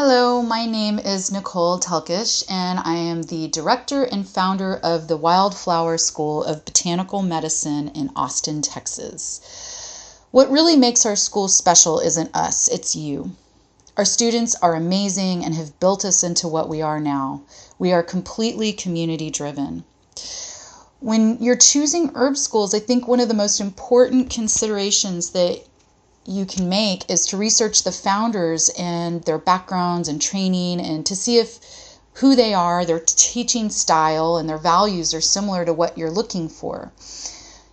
Hello, my name is Nicole Telkes, and I am the director and founder of the Wildflower School of Botanical Medicine in Austin, Texas. What really makes our school special isn't us, it's you. Our students are amazing and have built us into what we are now. We are completely community driven. When you're choosing herb schools, I think one of the most important considerations that you can make is to research the founders and their backgrounds and training, and to see if who they are, their teaching style, and their values are similar to what you're looking for.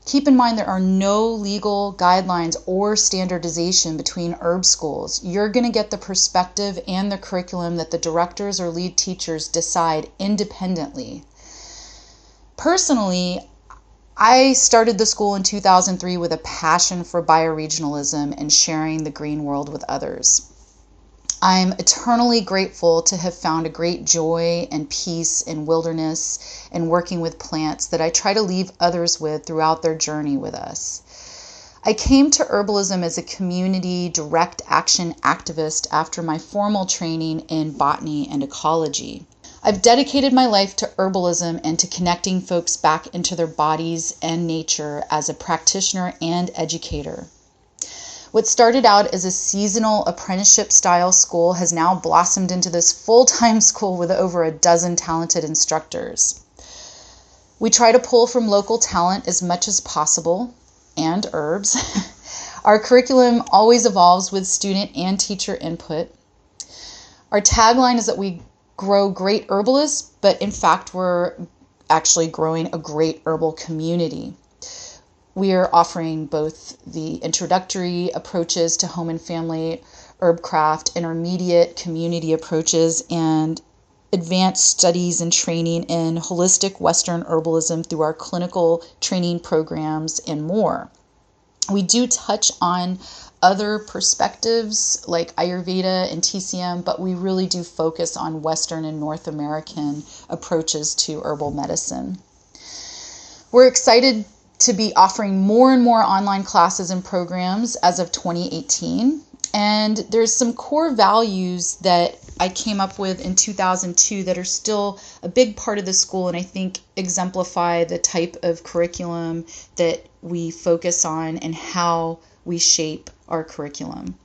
Keep in mind there are no legal guidelines or standardization between herb schools. You're going to get the perspective and the curriculum that the directors or lead teachers decide independently. Personally, I started the school in 2003 with a passion for bioregionalism and sharing the green world with others. I'm eternally grateful to have found a great joy and peace in wilderness and working with plants that I try to leave others with throughout their journey with us. I came to herbalism as a community direct action activist after my formal training in botany and ecology. I've dedicated my life to herbalism and to connecting folks back into their bodies and nature as a practitioner and educator. What started out as a seasonal apprenticeship style school has now blossomed into this full-time school with over a dozen talented instructors. We try to pull from local talent as much as possible, and herbs. Our curriculum always evolves with student and teacher input. Our tagline is that we grow great herbalists, but in fact we're actually growing a great herbal community. We are offering both the introductory approaches to home and family herbcraft, intermediate community approaches, and advanced studies and training in holistic Western herbalism through our clinical training programs and more. We do touch on other perspectives like Ayurveda and TCM, but we really do focus on Western and North American approaches to herbal medicine. We're excited to be offering more and more online classes and programs as of 2018. And there's some core values that I came up with in 2002 that are still a big part of the school, and I think exemplify the type of curriculum that we focus on and how we shape our curriculum.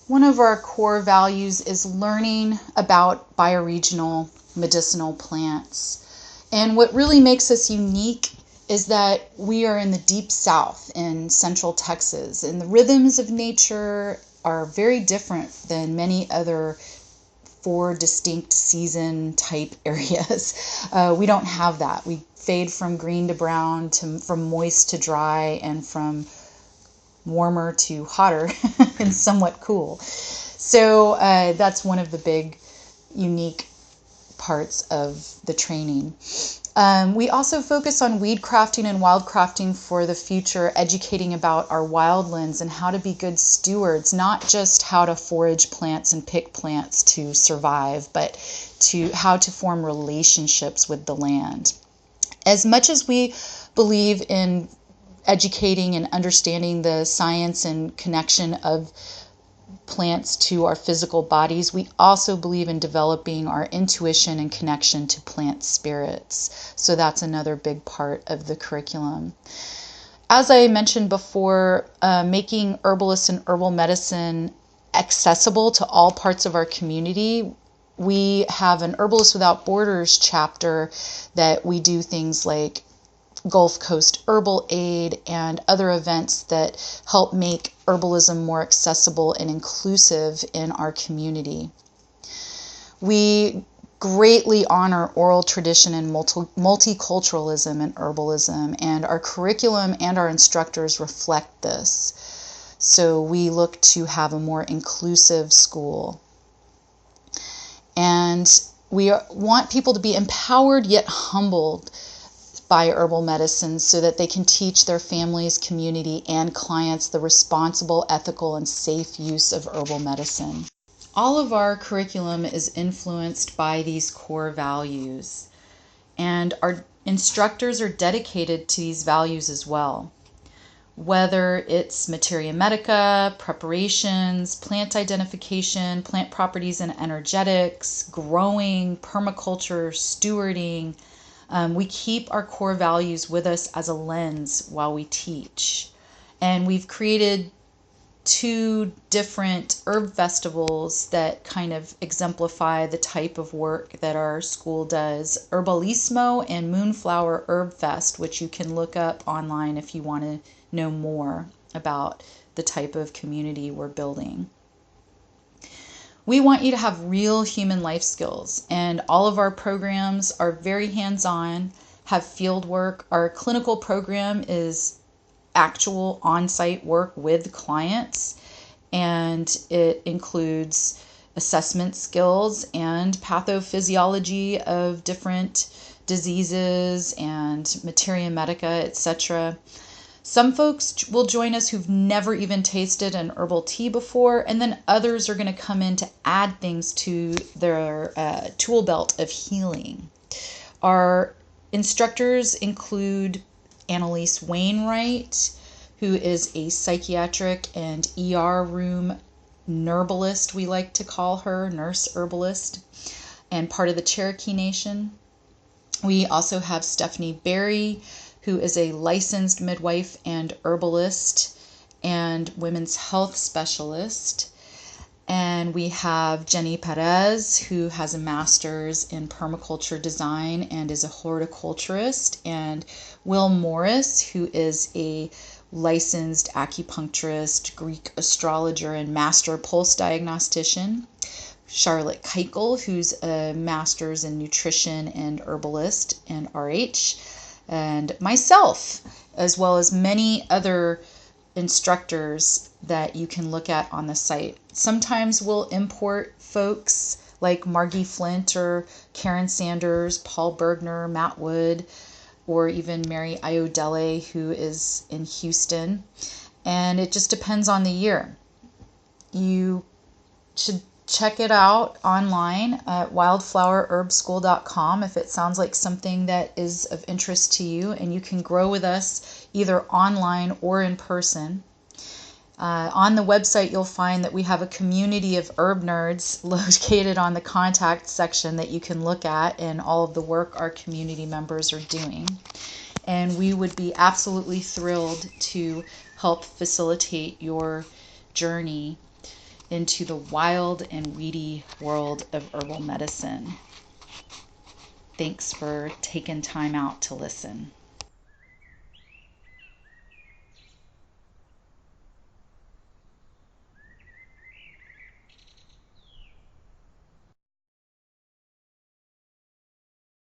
One of our core values is learning about bioregional medicinal plants. And what really makes us unique is that we are in the deep south in central Texas, and the rhythms of nature are very different than many other 4 distinct season type areas. We don't have that. We fade from green to brown, from moist to dry, and from warmer to hotter and somewhat cool. So that's one of the big unique parts of the training. We also focus on weed crafting and wild crafting for the future, educating about our wildlands and how to be good stewards, not just how to forage plants and pick plants to survive, but to how to form relationships with the land. As much as we believe in educating and understanding the science and connection of plants to our physical bodies, we also believe in developing our intuition and connection to plant spirits. So that's another big part of the curriculum. As I mentioned before, making herbalists and herbal medicine accessible to all parts of our community. We have an Herbalists Without Borders chapter that we do things like Gulf Coast Herbal Aid and other events that help make herbalism more accessible and inclusive in our community. We greatly honor oral tradition and multiculturalism in herbalism, and our curriculum and our instructors reflect this. So we look to have a more inclusive school. And we want people to be empowered yet humbled by herbal medicine so that they can teach their families, community, and clients the responsible, ethical, and safe use of herbal medicine. All of our curriculum is influenced by these core values, and our instructors are dedicated to these values as well. whether it's materia medica, preparations, plant identification, plant properties and energetics, growing, permaculture, stewarding. We keep our core values with us as a lens while we teach. And we've created 2 different herb festivals that kind of exemplify the type of work that our school does. Herbalismo and Moonflower Herbfest, which you can look up online if you want to know more about the type of community we're building. We want you to have real human life skills, and all of our programs are very hands-on, have field work. Our clinical program is actual on-site work with clients, and it includes assessment skills and pathophysiology of different diseases and materia medica, etc. Some folks will join us who've never even tasted an herbal tea before, and then others are going to come in to add things to their tool belt of healing. Our instructors include Annalise Wainwright, who is a psychiatric and ER room herbalist, we like to call her, nurse herbalist, and part of the Cherokee Nation. We also have Stephanie Berry, who is a licensed midwife and herbalist and women's health specialist. And we have Jenny Perez, who has a master's in permaculture design and is a horticulturist, and Will Morris, who is a licensed acupuncturist, Greek astrologer, and master pulse diagnostician. Charlotte Keichel, who's a master's in nutrition and herbalist and RH, and myself, as well as many other instructors that you can look at on the site. Sometimes we'll import folks like Margie Flint or Karen Sanders, Paul Bergner, Matt Wood, or even Mary Iodele, who is in Houston. And it just depends on the year. You should check it out online at wildflowerherbschool.com if it sounds like something that is of interest to you, and you can grow with us either online or in person. On the website, you'll find that we have a community of herb nerds located on the contact section that you can look at, and all of the work our community members are doing. And we would be absolutely thrilled to help facilitate your journey into the wild and weedy world of herbal medicine. Thanks for taking time out to listen.